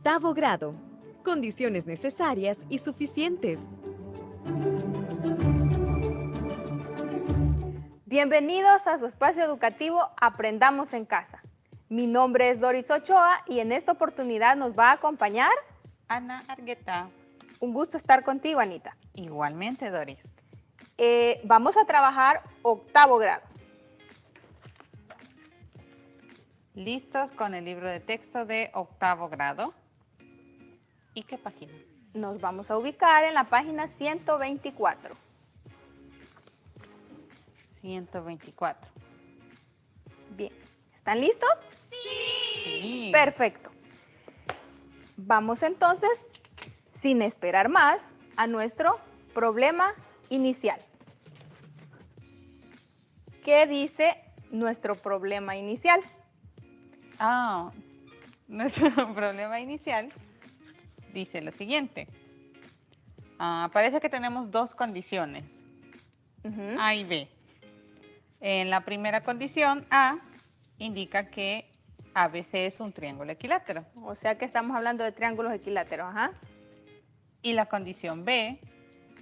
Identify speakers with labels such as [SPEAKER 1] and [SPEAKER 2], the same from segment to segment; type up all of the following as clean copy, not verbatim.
[SPEAKER 1] Octavo grado. Condiciones necesarias y suficientes.
[SPEAKER 2] Bienvenidos a su espacio educativo Aprendamos en Casa. Mi nombre es Doris Ochoa y en esta oportunidad nos va a acompañar
[SPEAKER 3] Ana Argueta.
[SPEAKER 2] Un gusto estar contigo, Anita.
[SPEAKER 3] Igualmente, Doris.
[SPEAKER 2] Vamos a trabajar octavo grado.
[SPEAKER 3] ¿Listos con el libro de texto de octavo grado? ¿Y qué página?
[SPEAKER 2] Nos vamos a ubicar en la página 124.
[SPEAKER 3] 124.
[SPEAKER 2] Bien, ¿están listos?
[SPEAKER 3] Sí.
[SPEAKER 2] Perfecto. Vamos entonces, sin esperar más, a nuestro problema inicial. ¿Qué dice nuestro problema inicial?
[SPEAKER 3] Nuestro problema inicial dice lo siguiente. Parece que tenemos dos condiciones, A y B. En la primera condición, A indica que ABC es un triángulo equilátero.
[SPEAKER 2] O sea que estamos hablando de triángulos equiláteros, ajá.
[SPEAKER 3] Y la condición B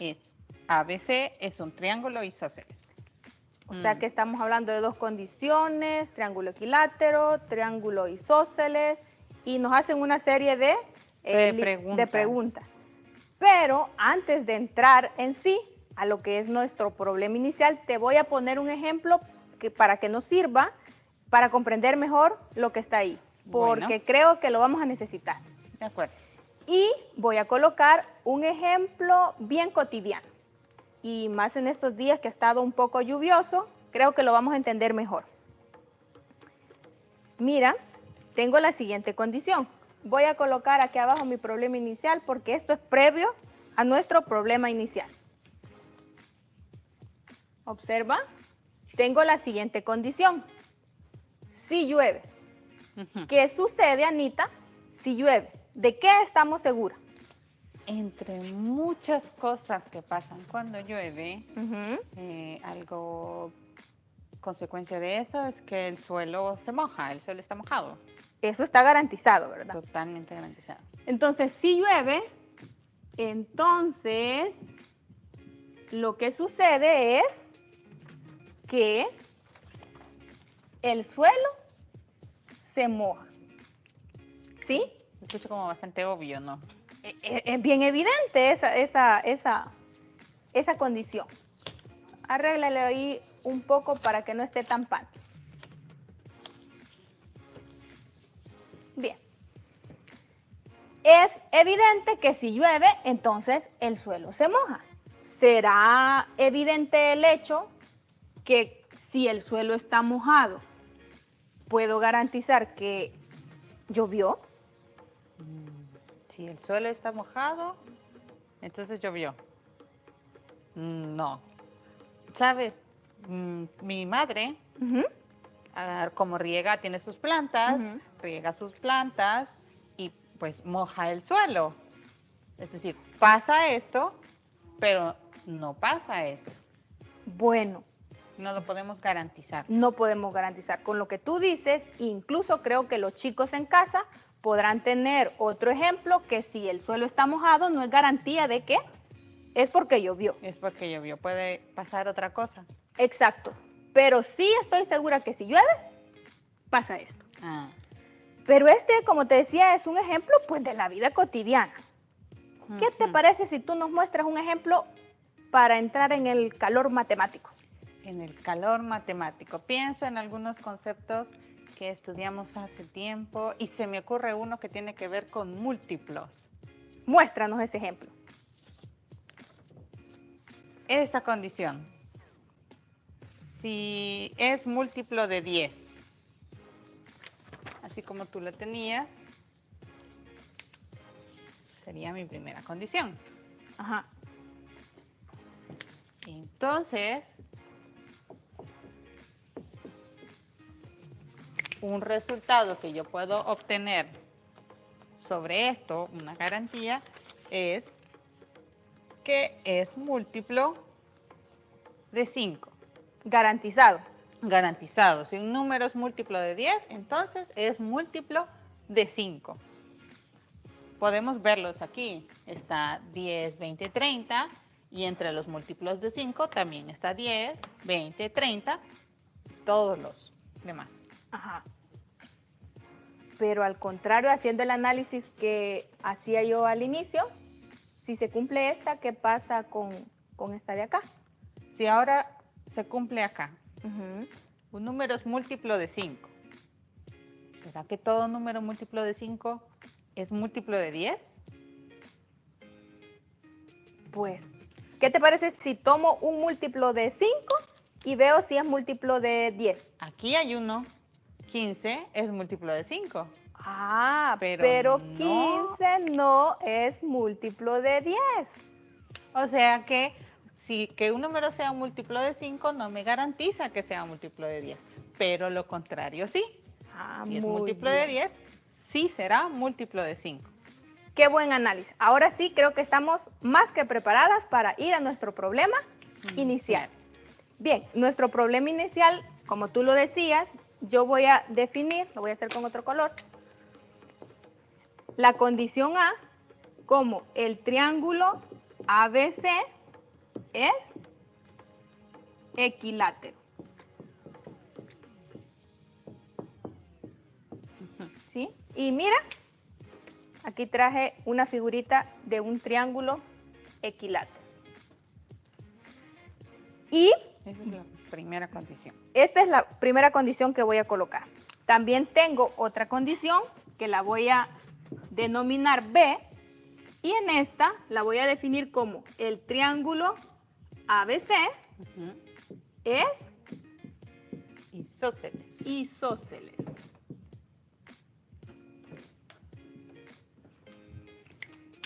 [SPEAKER 3] es ABC es un triángulo isósceles.
[SPEAKER 2] O sea que estamos hablando de dos condiciones, triángulo equilátero, triángulo isósceles, y nos hacen una serie de preguntas. Pero antes de entrar en sí a lo que es nuestro problema inicial, te voy a poner un ejemplo para que nos sirva para comprender mejor lo que está ahí, porque creo que lo vamos a necesitar.
[SPEAKER 3] De acuerdo.
[SPEAKER 2] Y voy a colocar un ejemplo bien cotidiano. Y más en estos días que ha estado un poco lluvioso, creo que lo vamos a entender mejor. Mira, tengo la siguiente condición. Voy a colocar aquí abajo mi problema inicial porque esto es previo a nuestro problema inicial. Observa, tengo la siguiente condición. Si llueve. ¿Qué sucede, Anita, si llueve? ¿De qué estamos seguras?
[SPEAKER 3] Entre muchas cosas que pasan cuando llueve, consecuencia de eso es que el suelo se moja, el suelo está mojado.
[SPEAKER 2] Eso está garantizado, ¿verdad?
[SPEAKER 3] Totalmente garantizado.
[SPEAKER 2] Entonces, si llueve, entonces lo que sucede es que el suelo se moja. ¿Sí?
[SPEAKER 3] Se escucha como bastante obvio, ¿no?
[SPEAKER 2] Es bien evidente esa condición. Arréglale ahí un poco para que no esté tan pan. Bien. Es evidente que si llueve, entonces el suelo se moja. ¿Será evidente el hecho que si el suelo está mojado, puedo garantizar que llovió?
[SPEAKER 3] Si el suelo está mojado, entonces llovió. No. ¿Sabes? Mi madre, como riega, tiene sus plantas, riega sus plantas y pues moja el suelo. Es decir, pasa esto, pero no pasa esto.
[SPEAKER 2] Bueno.
[SPEAKER 3] No lo podemos garantizar.
[SPEAKER 2] No podemos garantizar. Con lo que tú dices, incluso creo que los chicos en casa podrán tener otro ejemplo que si el suelo está mojado no es garantía de que es porque llovió.
[SPEAKER 3] Es porque llovió. Puede pasar otra cosa.
[SPEAKER 2] Exacto. Pero sí estoy segura que si llueve, pasa esto. Pero como te decía, es un ejemplo pues de la vida cotidiana. ¿Qué te parece si tú nos muestras un ejemplo para entrar en el calor matemático?
[SPEAKER 3] En el calor matemático. Pienso en algunos conceptos que estudiamos hace tiempo y se me ocurre uno que tiene que ver con múltiplos.
[SPEAKER 2] Muéstranos ese ejemplo.
[SPEAKER 3] Esa condición. Si es múltiplo de 10, así como tú lo tenías, sería mi primera condición.
[SPEAKER 2] Ajá.
[SPEAKER 3] Entonces, un resultado que yo puedo obtener sobre esto, una garantía, es que es múltiplo de 5.
[SPEAKER 2] Garantizado.
[SPEAKER 3] Garantizado. Si un número es múltiplo de 10, entonces es múltiplo de 5. podemos verlos aquí. Está 10, 20, 30 y entre los múltiplos de 5 también está 10, 20, 30, todos los demás.
[SPEAKER 2] Ajá. Pero al contrario, haciendo el análisis que hacía yo al inicio, si se cumple esta, ¿qué pasa con esta de acá?
[SPEAKER 3] Si ahora se cumple acá, un número es múltiplo de 5. ¿Será que todo número múltiplo de 5 es múltiplo de 10?
[SPEAKER 2] Pues, ¿qué te parece si tomo un múltiplo de 5 y veo si es múltiplo de 10?
[SPEAKER 3] Aquí hay uno. 15 es múltiplo de 5.
[SPEAKER 2] Ah, pero 15 no es múltiplo de 10.
[SPEAKER 3] O sea que que un número sea múltiplo de 5 no me garantiza que sea múltiplo de 10. Pero lo contrario sí. Si es múltiplo de 10, sí será múltiplo de 5.
[SPEAKER 2] Qué buen análisis. Ahora sí creo que estamos más que preparadas para ir a nuestro problema inicial. Bien, nuestro problema inicial, como tú lo decías, yo voy a definir, lo voy a hacer con otro color, la condición A como el triángulo ABC es equilátero. ¿Sí? Y mira, aquí traje una figurita de un triángulo equilátero. Y
[SPEAKER 3] esa es la primera condición.
[SPEAKER 2] Esta es la primera condición que voy a colocar. También tengo otra condición que la voy a denominar B y en esta la voy a definir como el triángulo ABC es isósceles.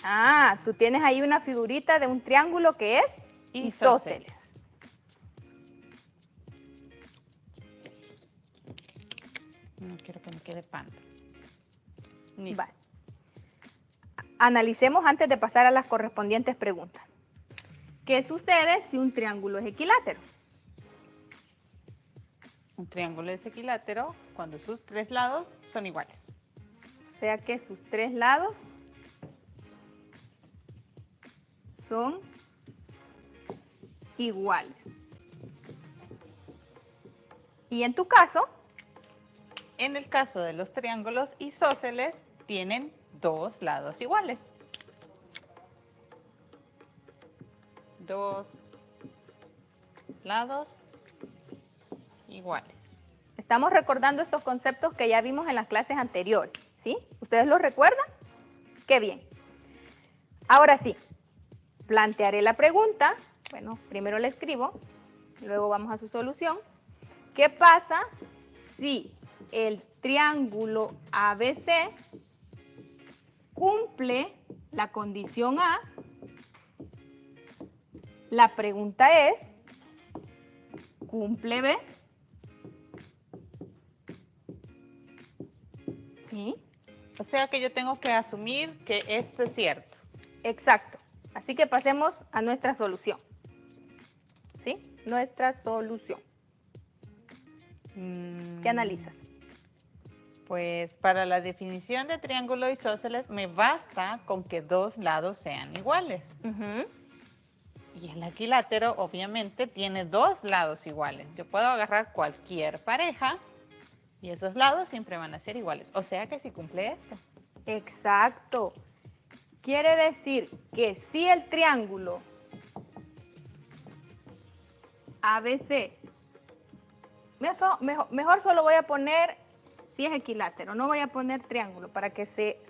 [SPEAKER 2] Ah, tú tienes ahí una figurita de un triángulo que es isósceles.
[SPEAKER 3] No quiero que me quede pan.
[SPEAKER 2] Vale. Analicemos antes de pasar a las correspondientes preguntas. ¿Qué sucede si un triángulo es equilátero?
[SPEAKER 3] Un triángulo es equilátero cuando sus tres lados son iguales.
[SPEAKER 2] O sea que sus tres lados son iguales. Y en tu caso,
[SPEAKER 3] en el caso de los triángulos isósceles, tienen dos lados iguales. Dos lados iguales.
[SPEAKER 2] Estamos recordando estos conceptos que ya vimos en las clases anteriores, ¿sí? ¿Ustedes los recuerdan? ¡Qué bien! Ahora sí, plantearé la pregunta. Bueno, primero la escribo, luego vamos a su solución. ¿Qué pasa si el triángulo ABC cumple la condición A? La pregunta es, ¿cumple B? ¿Sí?
[SPEAKER 3] O sea que yo tengo que asumir que esto es cierto.
[SPEAKER 2] Exacto. Así que pasemos a nuestra solución. ¿Sí? Nuestra solución. ¿Qué analizas?
[SPEAKER 3] Pues para la definición de triángulo isósceles me basta con que dos lados sean iguales. Y el equilátero obviamente tiene dos lados iguales. Yo puedo agarrar cualquier pareja y esos lados siempre van a ser iguales. O sea que sí cumple esto.
[SPEAKER 2] Exacto. Quiere decir que si el triángulo ABC, mejor solo voy a poner si es equilátero, no voy a poner triángulo para que se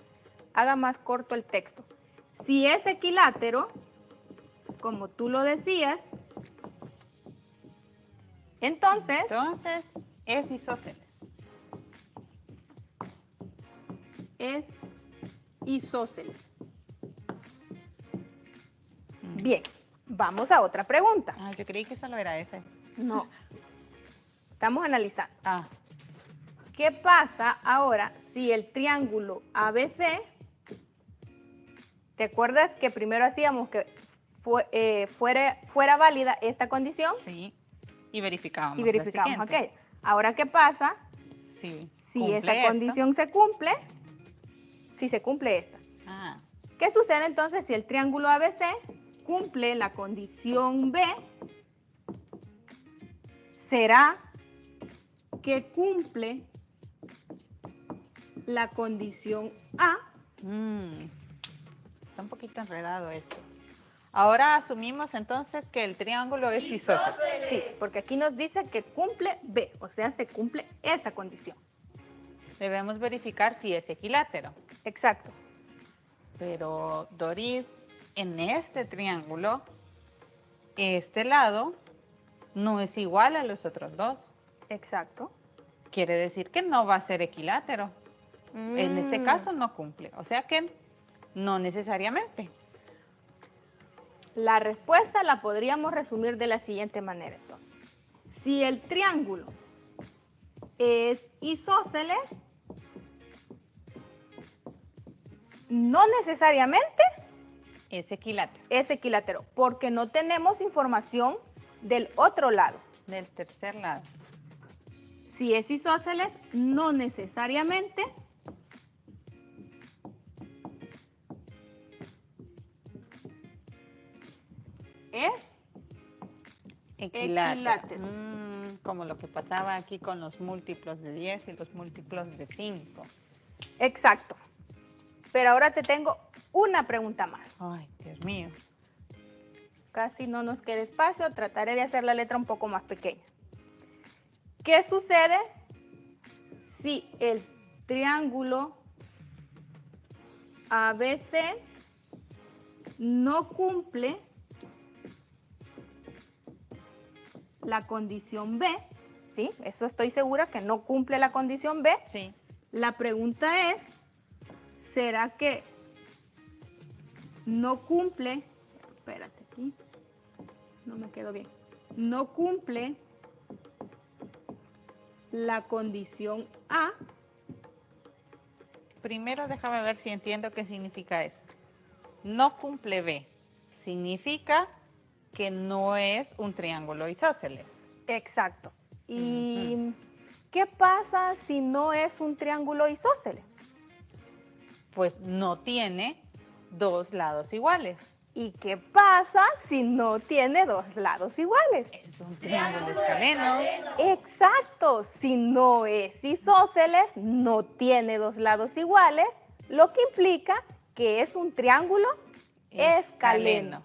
[SPEAKER 2] haga más corto el texto. Si es equilátero, como tú lo decías, entonces
[SPEAKER 3] es isósceles.
[SPEAKER 2] Es isósceles. Bien, vamos a otra pregunta.
[SPEAKER 3] Ah, yo creí que solo era ese.
[SPEAKER 2] No, estamos analizando.
[SPEAKER 3] Ah.
[SPEAKER 2] ¿Qué pasa ahora si el triángulo ABC, ¿te acuerdas que primero hacíamos que fuera válida esta condición?
[SPEAKER 3] Sí, y verificábamos.
[SPEAKER 2] Y verificábamos aquella. Ahora, ¿qué pasa
[SPEAKER 3] si
[SPEAKER 2] esa condición se cumple? Si se cumple esta.
[SPEAKER 3] Ah,
[SPEAKER 2] ¿Qué sucede entonces si el triángulo ABC cumple la condición B? ¿Será que cumple la condición A?
[SPEAKER 3] Está un poquito enredado esto. Ahora asumimos entonces que el triángulo es isósceles.
[SPEAKER 2] Sí, porque aquí nos dice que cumple B, o sea, se cumple esa condición.
[SPEAKER 3] Debemos verificar si es equilátero.
[SPEAKER 2] Exacto.
[SPEAKER 3] Pero, Doris, en este triángulo, este lado no es igual a los otros dos.
[SPEAKER 2] Exacto.
[SPEAKER 3] Quiere decir que no va a ser equilátero. En este caso no cumple, o sea que no necesariamente.
[SPEAKER 2] La respuesta la podríamos resumir de la siguiente manera. Entonces, si el triángulo es isósceles, no necesariamente
[SPEAKER 3] Es equilátero.
[SPEAKER 2] es equilátero, porque no tenemos información del otro lado.
[SPEAKER 3] Del tercer lado.
[SPEAKER 2] Si es isósceles, no necesariamente es equilátero.
[SPEAKER 3] Como lo que pasaba aquí con los múltiplos de 10 y los múltiplos de 5.
[SPEAKER 2] Exacto. Pero ahora te tengo una pregunta más.
[SPEAKER 3] Ay, Dios mío.
[SPEAKER 2] Casi no nos queda espacio, trataré de hacer la letra un poco más pequeña. ¿Qué sucede si el triángulo ABC no cumple la condición B? ¿Sí? Eso estoy segura que no cumple la condición B.
[SPEAKER 3] Sí.
[SPEAKER 2] La pregunta es, ¿será que no cumple? Espérate aquí, no me quedó bien. No cumple la condición A.
[SPEAKER 3] Primero déjame ver si entiendo qué significa eso. No cumple B. Significa que no es un triángulo isósceles.
[SPEAKER 2] Exacto. ¿Y qué pasa si no es un triángulo isósceles?
[SPEAKER 3] Pues no tiene dos lados iguales.
[SPEAKER 2] ¿Y qué pasa si no tiene dos lados iguales?
[SPEAKER 3] Es un triángulo escaleno.
[SPEAKER 2] Exacto. Si no es isósceles, no tiene dos lados iguales, lo que implica que es un triángulo escaleno.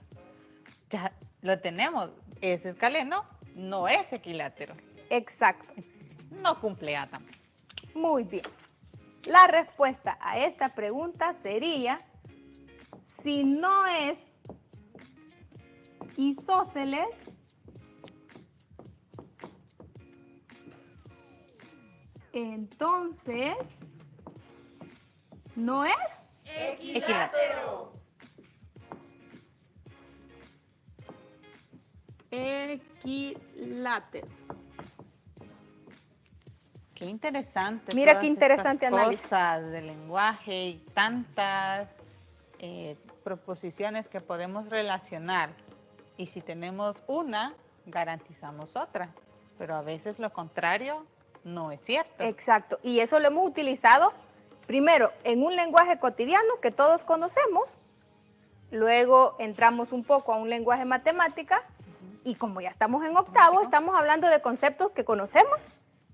[SPEAKER 3] Ya lo tenemos. Es escaleno, no es equilátero.
[SPEAKER 2] Exacto.
[SPEAKER 3] No cumple A tampoco.
[SPEAKER 2] Muy bien. La respuesta a esta pregunta sería, si no es isósceles, entonces no es
[SPEAKER 3] Equilátero.
[SPEAKER 2] equilátero.
[SPEAKER 3] Qué interesante.
[SPEAKER 2] Mira
[SPEAKER 3] todas
[SPEAKER 2] qué interesante
[SPEAKER 3] estas
[SPEAKER 2] análisis.
[SPEAKER 3] cosas del lenguaje y tantas proposiciones que podemos relacionar. Y si tenemos una, garantizamos otra. Pero a veces lo contrario no es cierto.
[SPEAKER 2] Exacto. Y eso lo hemos utilizado primero en un lenguaje cotidiano que todos conocemos. Luego entramos un poco a un lenguaje matemática. Y como ya estamos en octavo, estamos hablando de conceptos que conocemos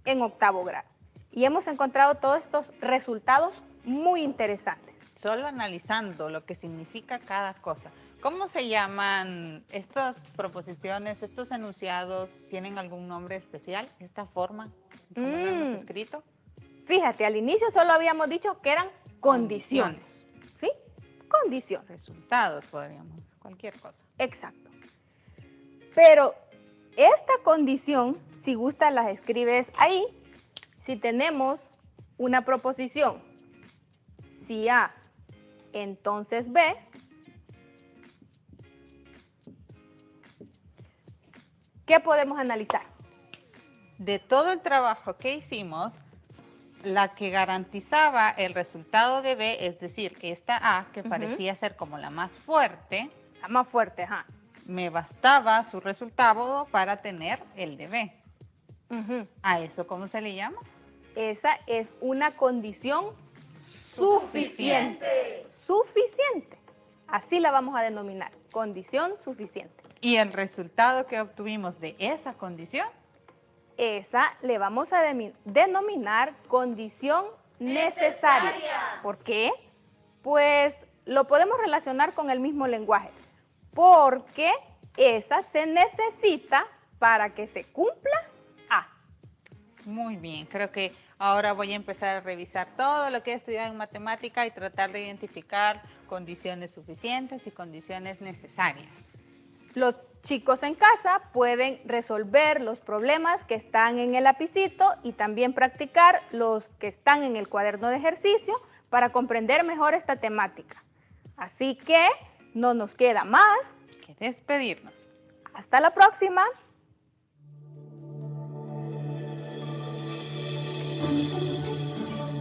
[SPEAKER 2] en octavo grado. Y hemos encontrado todos estos resultados muy interesantes.
[SPEAKER 3] Solo analizando lo que significa cada cosa. ¿Cómo se llaman estas proposiciones, estos enunciados? ¿Tienen algún nombre especial? ¿Esta forma? ¿Cómo lo hemos escrito?
[SPEAKER 2] Fíjate, al inicio solo habíamos dicho que eran condiciones. ¿Sí? Condiciones.
[SPEAKER 3] Resultados podríamos, cualquier cosa.
[SPEAKER 2] Exacto. Pero esta condición, si gustas, las escribes ahí. Si tenemos una proposición, si A, entonces B, ¿qué podemos analizar?
[SPEAKER 3] De todo el trabajo que hicimos, la que garantizaba el resultado de B, es decir, esta A, que parecía ser como la más fuerte, me bastaba su resultado para tener el de B. ¿A eso cómo se le llama?
[SPEAKER 2] Esa es una condición suficiente. Suficiente. así la vamos a denominar, condición suficiente.
[SPEAKER 3] ¿Y el resultado que obtuvimos de esa condición?
[SPEAKER 2] Esa le vamos a denominar condición necesaria. ¿Por qué? Pues lo podemos relacionar con el mismo lenguaje, porque esa se necesita para que se cumpla A.
[SPEAKER 3] Muy bien, creo que ahora voy a empezar a revisar todo lo que he estudiado en matemática y tratar de identificar condiciones suficientes y condiciones necesarias.
[SPEAKER 2] Los chicos en casa pueden resolver los problemas que están en el lapicito y también practicar los que están en el cuaderno de ejercicio para comprender mejor esta temática. Así que no nos queda más
[SPEAKER 3] que despedirnos.
[SPEAKER 2] Hasta la próxima.